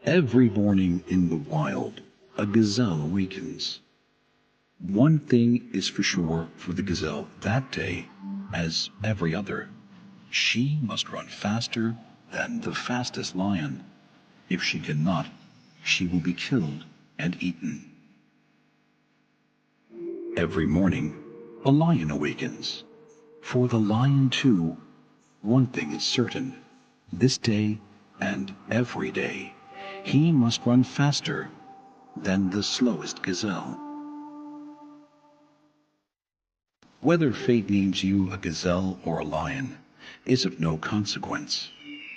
Every morning in the wild, a gazelle awakens. One thing is for sure for the gazelle that day, as every other. She must run faster than the fastest lion. If she cannot, she will be killed and eaten. Every morning, a lion awakens. For the lion too, one thing is certain. This day and every day, he must run faster than the slowest gazelle. Whether fate names you a gazelle or a lion is of no consequence.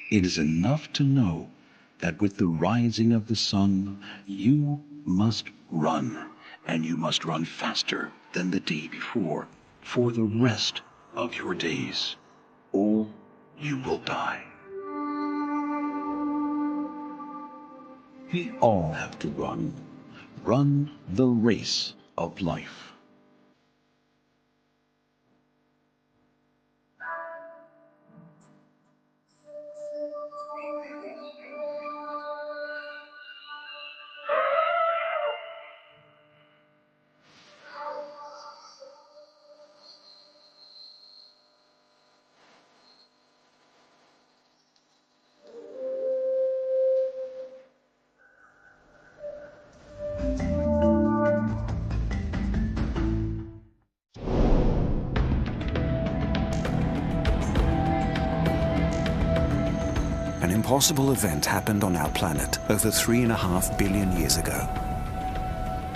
It is enough to know that with the rising of the sun, you must run, and you must run faster than the day before for the rest of your days, or you will die. We all have to run the race of life. An impossible event happened on our planet over 3.5 billion years ago.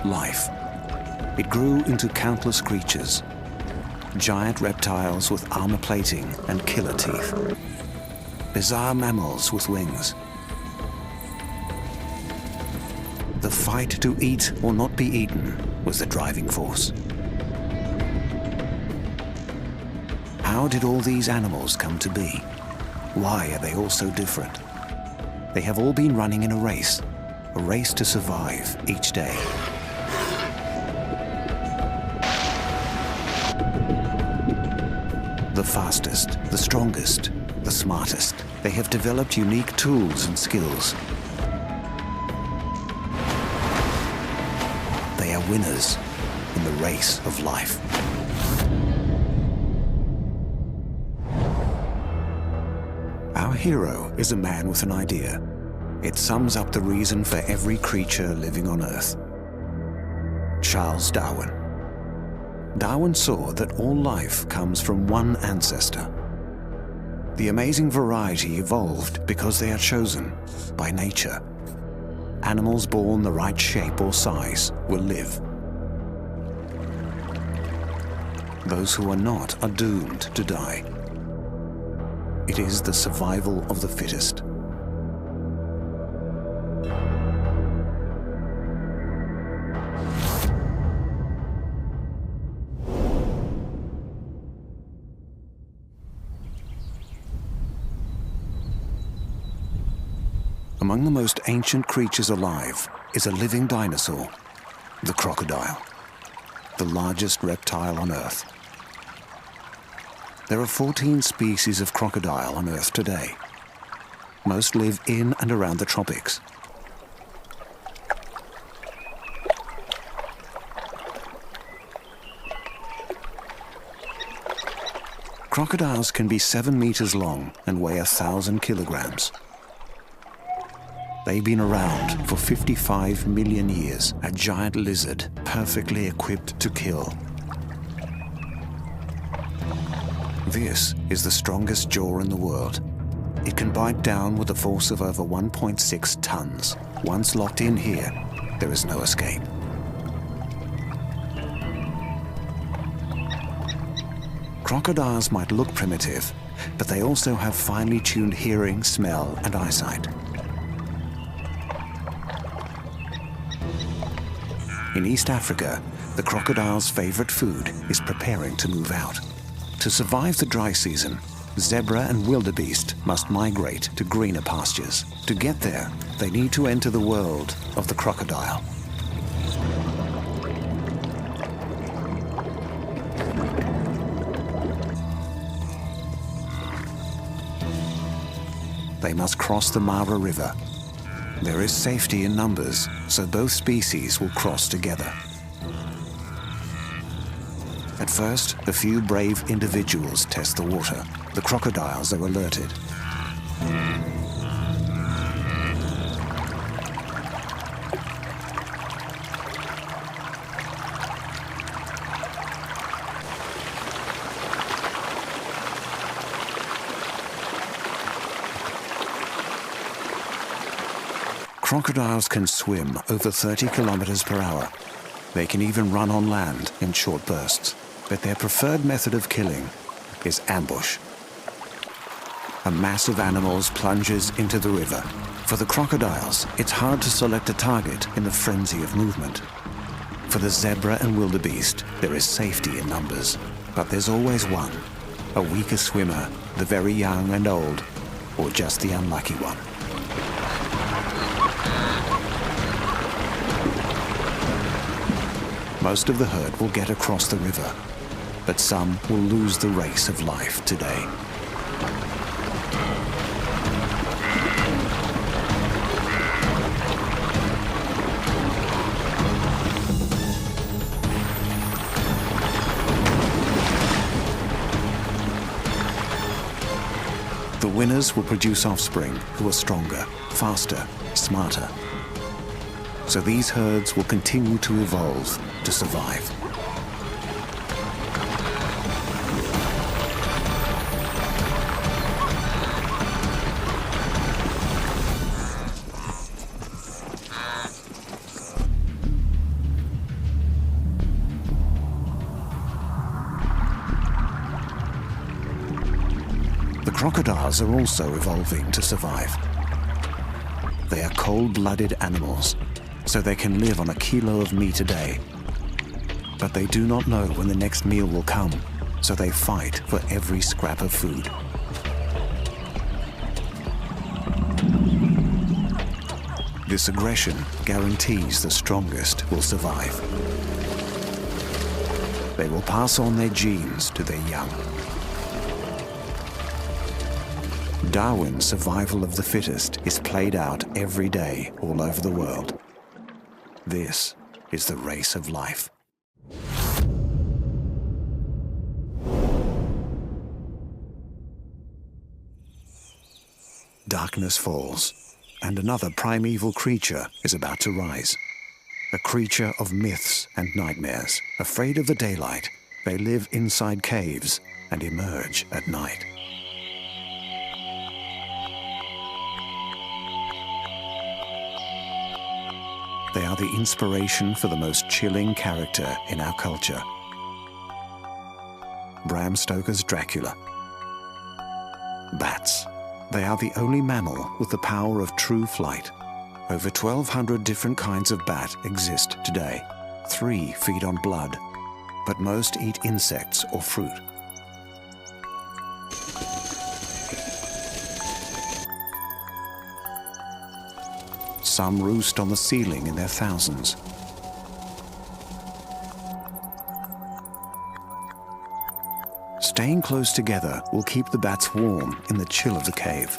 Life. It grew into countless creatures. Giant reptiles with armor plating and killer teeth. Bizarre mammals with wings. The fight to eat or not be eaten was the driving force. How did all these animals come to be? Why are they all so different? They have all been running in a race to survive each day. The fastest, the strongest, the smartest. They have developed unique tools and skills. They are winners in the race of life. Our hero is a man with an idea. It sums up the reason for every creature living on Earth. Charles Darwin. Darwin saw that all life comes from one ancestor. The amazing variety evolved because they are chosen by nature. Animals born the right shape or size will live. Those who are not are doomed to die. It is the survival of the fittest. Among the most ancient creatures alive is a living dinosaur, the crocodile, the largest reptile on Earth. There are 14 species of crocodile on Earth today. Most live in and around the tropics. Crocodiles can be 7 meters long and weigh 1,000 kilograms. They've been around for 55 million years, a giant lizard perfectly equipped to kill. This is the strongest jaw in the world. It can bite down with a force of over 1.6 tons. Once locked in here, there is no escape. Crocodiles might look primitive, but they also have finely tuned hearing, smell, and eyesight. In East Africa, the crocodile's favorite food is preparing to move out. To survive the dry season, zebra and wildebeest must migrate to greener pastures. To get there, they need to enter the world of the crocodile. They must cross the Mara River. There is safety in numbers, so both species will cross together. At first, a few brave individuals test the water. The crocodiles are alerted. Crocodiles can swim over 30 kilometers per hour. They can even run on land in short bursts. But their preferred method of killing is ambush. A mass of animals plunges into the river. For the crocodiles, it's hard to select a target in the frenzy of movement. For the zebra and wildebeest, there is safety in numbers. But there's always one, a weaker swimmer, the very young and old, or just the unlucky one. Most of the herd will get across the river, but some will lose the race of life today. The winners will produce offspring who are stronger, faster, smarter. So these herds will continue to evolve to survive. The crocodiles are also evolving to survive. They are cold-blooded animals, so they can live on a kilo of meat a day. But they do not know when the next meal will come, so they fight for every scrap of food. This aggression guarantees the strongest will survive. They will pass on their genes to their young. Darwin's survival of the fittest is played out every day all over the world. This is the race of life. Darkness falls, and another primeval creature is about to rise. A creature of myths and nightmares. Afraid of the daylight, they live inside caves and emerge at night. They are the inspiration for the most chilling character in our culture. Bram Stoker's Dracula. Bats. They are the only mammal with the power of true flight. Over 1,200 different kinds of bat exist today. 3 feed on blood, but most eat insects or fruit. Some roost on the ceiling in their thousands. Staying close together will keep the bats warm in the chill of the cave,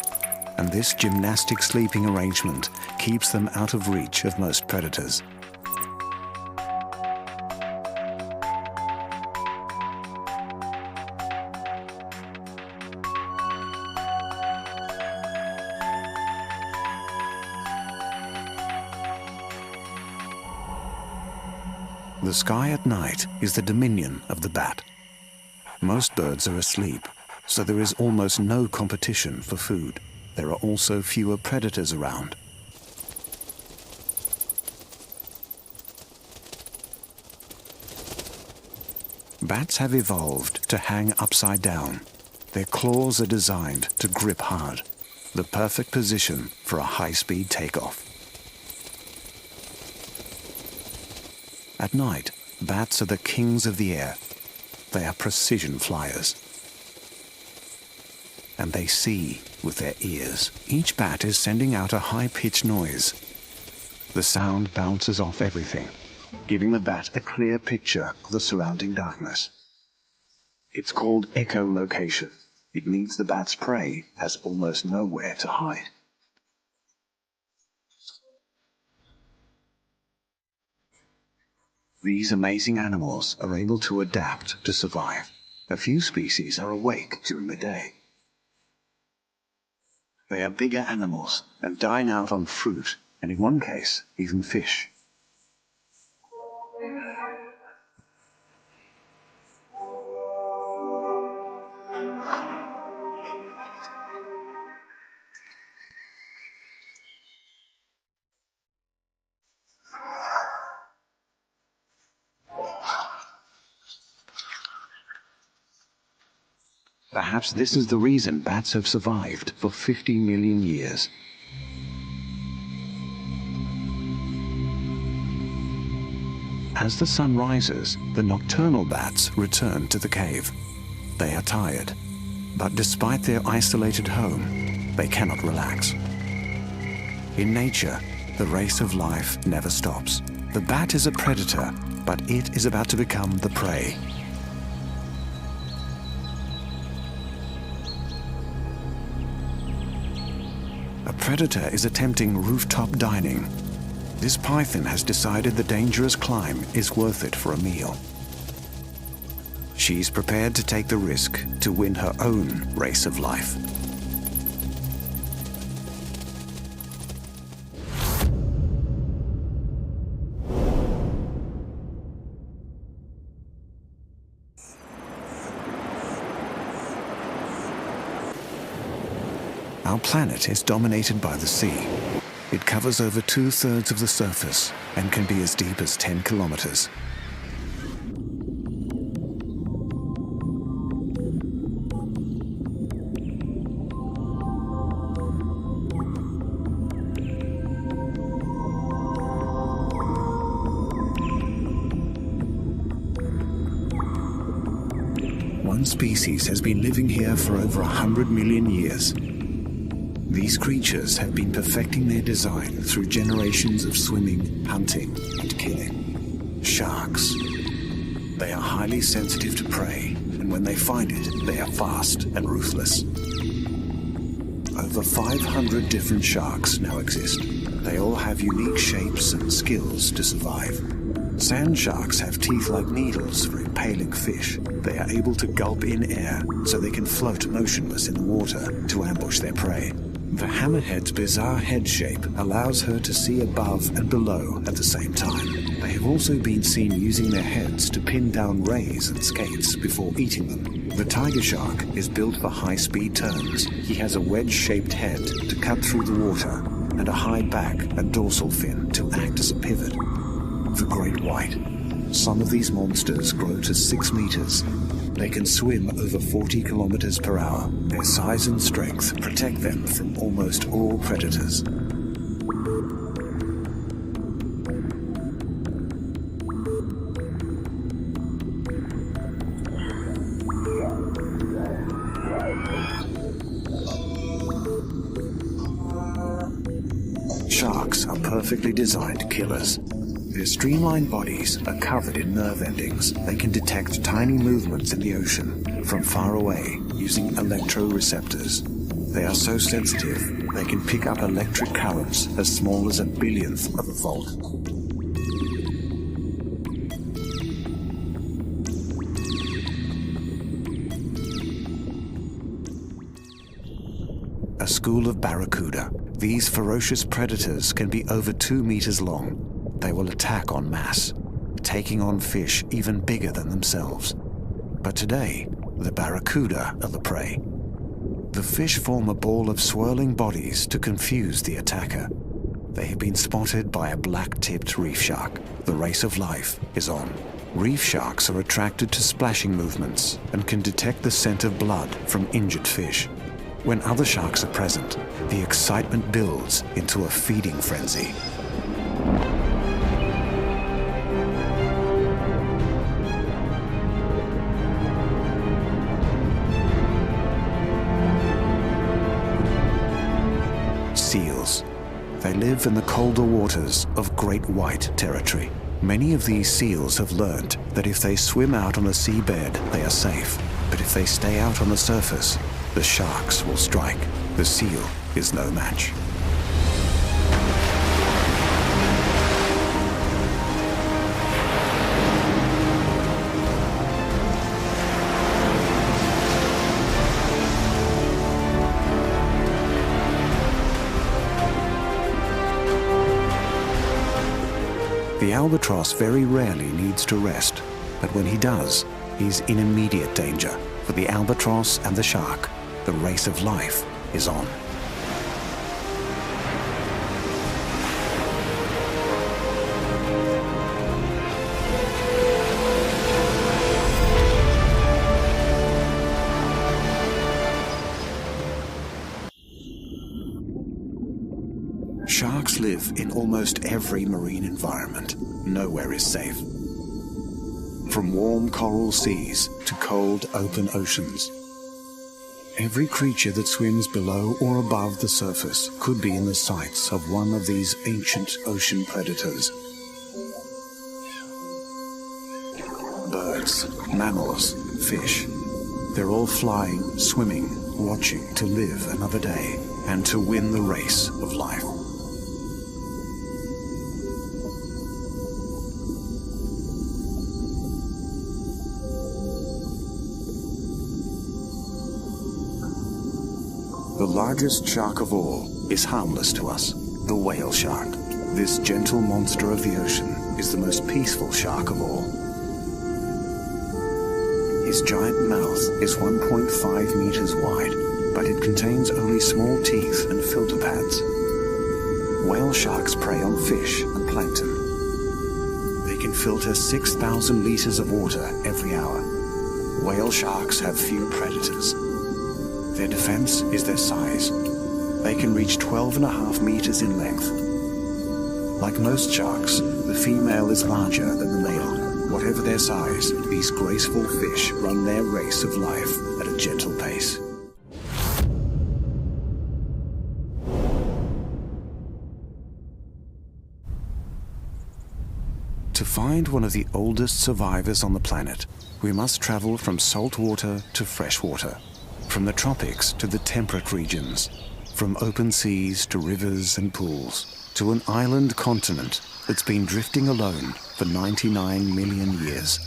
and this gymnastic sleeping arrangement keeps them out of reach of most predators. The sky at night is the dominion of the bat. Most birds are asleep, so there is almost no competition for food. There are also fewer predators around. Bats have evolved to hang upside down. Their claws are designed to grip hard, the perfect position for a high-speed takeoff. At night, bats are the kings of the air. They are precision flyers. And they see with their ears. Each bat is sending out a high-pitched noise. The sound bounces off everything, giving the bat a clear picture of the surrounding darkness. It's called echolocation. It means the bat's prey has almost nowhere to hide. These amazing animals are able to adapt to survive. A few species are awake during the day. They are bigger animals and dine out on fruit, and in one case, even fish. Perhaps this is the reason bats have survived for 50 million years. As the sun rises, the nocturnal bats return to the cave. They are tired, but despite their isolated home, they cannot relax. In nature, the race of life never stops. The bat is a predator, but it is about to become the prey. A predator is attempting rooftop dining. This python has decided the dangerous climb is worth it for a meal. She's prepared to take the risk to win her own race of life. Our planet is dominated by the sea. It covers over 2/3 of the surface and can be as deep as 10 kilometers. One species has been living here for over 100 million years. These creatures have been perfecting their design through generations of swimming, hunting, and killing. Sharks. They are highly sensitive to prey, and when they find it, they are fast and ruthless. Over 500 different sharks now exist. They all have unique shapes and skills to survive. Sand sharks have teeth like needles for impaling fish. They are able to gulp in air so they can float motionless in the water to ambush their prey. The hammerhead's bizarre head shape allows her to see above and below at the same time. They have also been seen using their heads to pin down rays and skates before eating them. The tiger shark is built for high-speed turns. He has a wedge-shaped head to cut through the water and a high back and dorsal fin to act as a pivot. The great white. Some of these monsters grow to 6 meters. They can swim over 40 kilometers per hour. Their size and strength protect them from almost all predators. Sharks are perfectly designed killers. Their streamlined bodies are covered in nerve endings. They can detect tiny movements in the ocean from far away using electroreceptors. They are so sensitive, they can pick up electric currents as small as a billionth of a volt. A school of barracuda. These ferocious predators can be over 2 meters long. They will attack en masse, taking on fish even bigger than themselves. But today, the barracuda are the prey. The fish form a ball of swirling bodies to confuse the attacker. They have been spotted by a black-tipped reef shark. The race of life is on. Reef sharks are attracted to splashing movements and can detect the scent of blood from injured fish. When other sharks are present, the excitement builds into a feeding frenzy. Seals. They live in the colder waters of Great White Territory. Many of these seals have learned that if they swim out on a seabed, they are safe. But if they stay out on the surface, the sharks will strike. The seal is no match. The albatross very rarely needs to rest, but when he does, he's in immediate danger. For the albatross and the shark, the race of life is on. Sharks live in almost every marine environment. Nowhere is safe. From warm coral seas to cold open oceans. Every creature that swims below or above the surface could be in the sights of one of these ancient ocean predators. Birds, mammals, fish. They're all flying, swimming, watching to live another day and to win the race of life. The largest shark of all is harmless to us, the whale shark. This gentle monster of the ocean is the most peaceful shark of all. His giant mouth is 1.5 meters wide, but it contains only small teeth and filter pads. Whale sharks prey on fish and plankton. They can filter 6,000 liters of water every hour. Whale sharks have few predators. Their defense is their size. They can reach 12.5 meters in length. Like most sharks, the female is larger than the male. Whatever their size, these graceful fish run their race of life at a gentle pace. To find one of the oldest survivors on the planet, we must travel from salt water to fresh water. From the tropics to the temperate regions, from open seas to rivers and pools, to an island continent that's been drifting alone for 99 million years.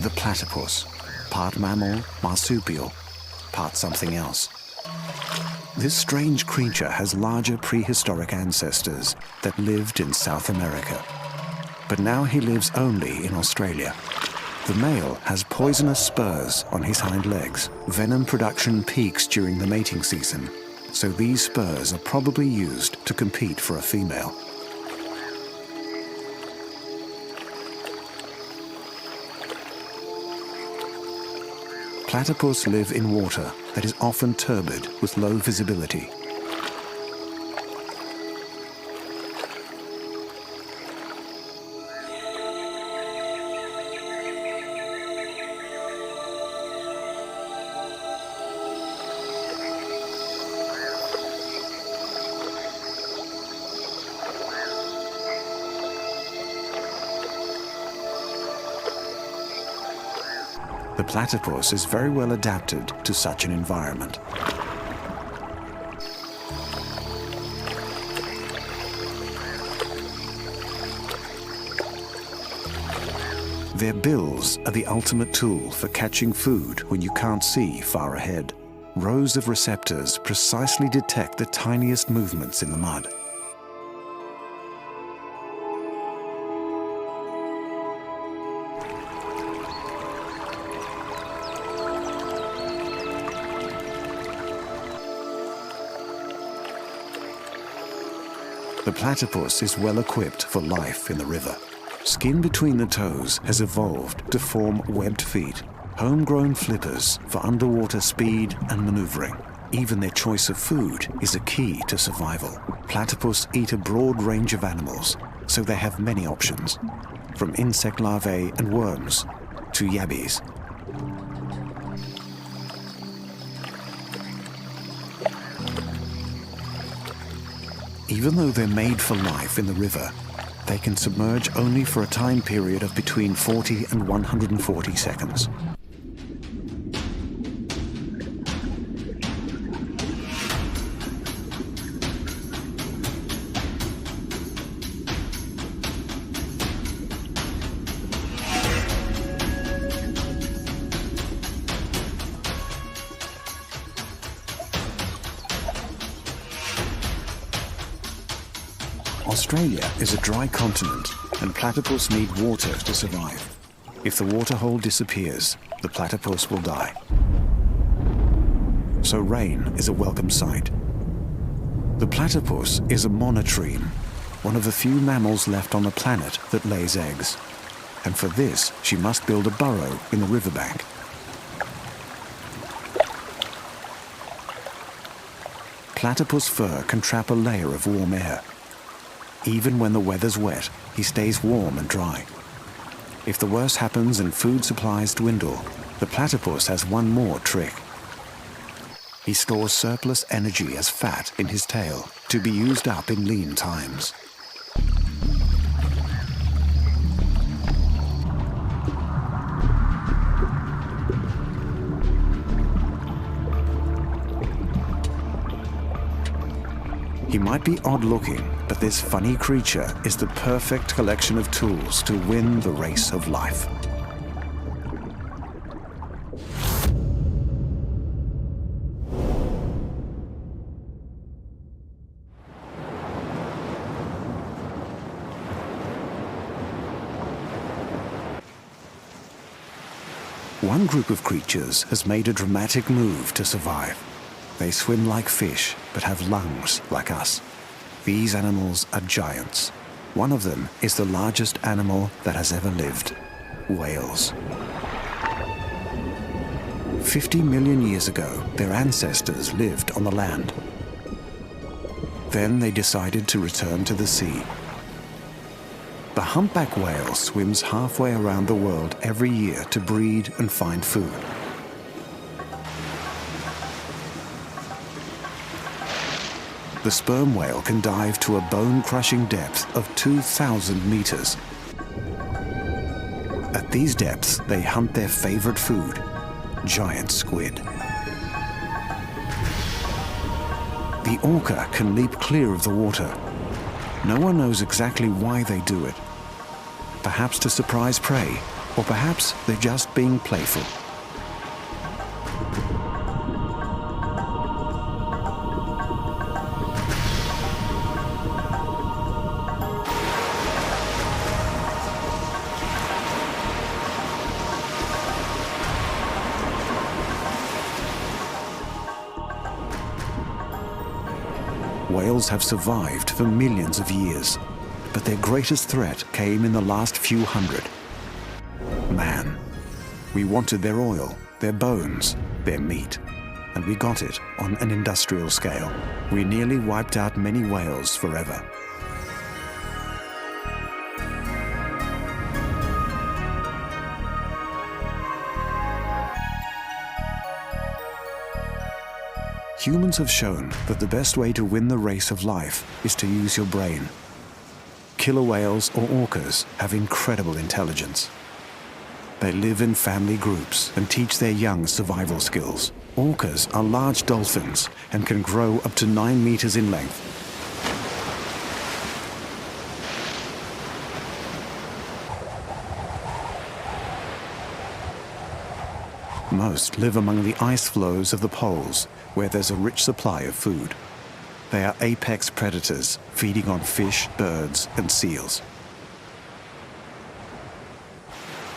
The platypus. Part mammal, marsupial, part something else. This strange creature has larger prehistoric ancestors that lived in South America. But now he lives only in Australia. The male has poisonous spurs on his hind legs. Venom production peaks during the mating season, so these spurs are probably used to compete for a female. Platypus live in water that is often turbid with low visibility. The platypus is very well adapted to such an environment. Their bills are the ultimate tool for catching food when you can't see far ahead. Rows of receptors precisely detect the tiniest movements in the mud. The platypus is well equipped for life in the river. Skin between the toes has evolved to form webbed feet, homegrown flippers for underwater speed and maneuvering. Even their choice of food is a key to survival. Platypus eat a broad range of animals, so they have many options, from insect larvae and worms to yabbies. Even though they're made for life in the river, they can submerge only for a time period of between 40 and 140 seconds. Australia is a dry continent, and platypus need water to survive. If the water hole disappears, the platypus will die. So rain is a welcome sight. The platypus is a monotreme, one of the few mammals left on the planet that lays eggs. And for this, she must build a burrow in the riverbank. Platypus fur can trap a layer of warm air. Even when the weather's wet, he stays warm and dry. If the worst happens and food supplies dwindle, the platypus has one more trick. He stores surplus energy as fat in his tail to be used up in lean times. He might be odd-looking, but this funny creature is the perfect collection of tools to win the race of life. One group of creatures has made a dramatic move to survive. They swim like fish, but have lungs like us. These animals are giants. One of them is the largest animal that has ever lived, whales. 50 million years ago, their ancestors lived on the land. Then they decided to return to the sea. The humpback whale swims halfway around the world every year to breed and find food. The sperm whale can dive to a bone-crushing depth of 2,000 meters. At these depths, they hunt their favorite food, giant squid. The orca can leap clear of the water. No one knows exactly why they do it. Perhaps to surprise prey, or perhaps they're just being playful. Whales have survived for millions of years, but their greatest threat came in the last few hundred. Man. We wanted their oil, their bones, their meat, and we got it on an industrial scale. We nearly wiped out many whales forever. Humans have shown that the best way to win the race of life is to use your brain. Killer whales or orcas have incredible intelligence. They live in family groups and teach their young survival skills. Orcas are large dolphins and can grow up to 9 meters in length. Most live among the ice floes of the poles, where there's a rich supply of food. They are apex predators, feeding on fish, birds, and seals.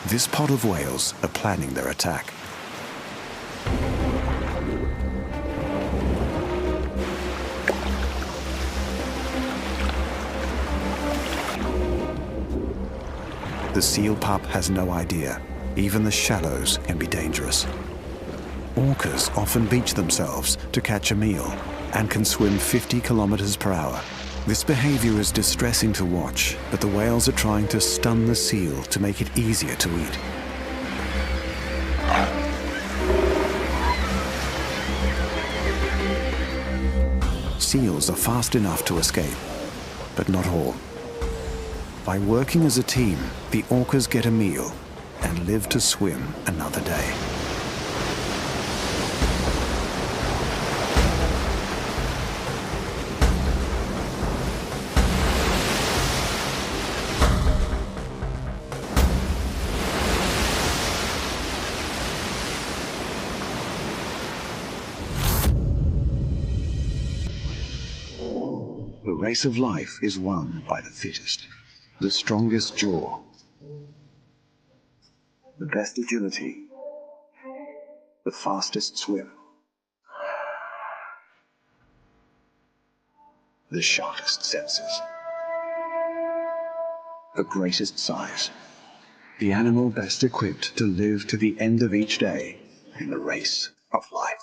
This pod of whales are planning their attack. The seal pup has no idea. Even the shallows can be dangerous. Orcas often beach themselves to catch a meal and can swim 50 kilometers per hour. This behavior is distressing to watch, but the whales are trying to stun the seal to make it easier to eat. Seals are fast enough to escape, but not all. By working as a team, the orcas get a meal and live to swim another day. The race of life is won by the fittest, the strongest jaw, the best agility, the fastest swim, the sharpest senses, the greatest size, the animal best equipped to live to the end of each day in the race of life.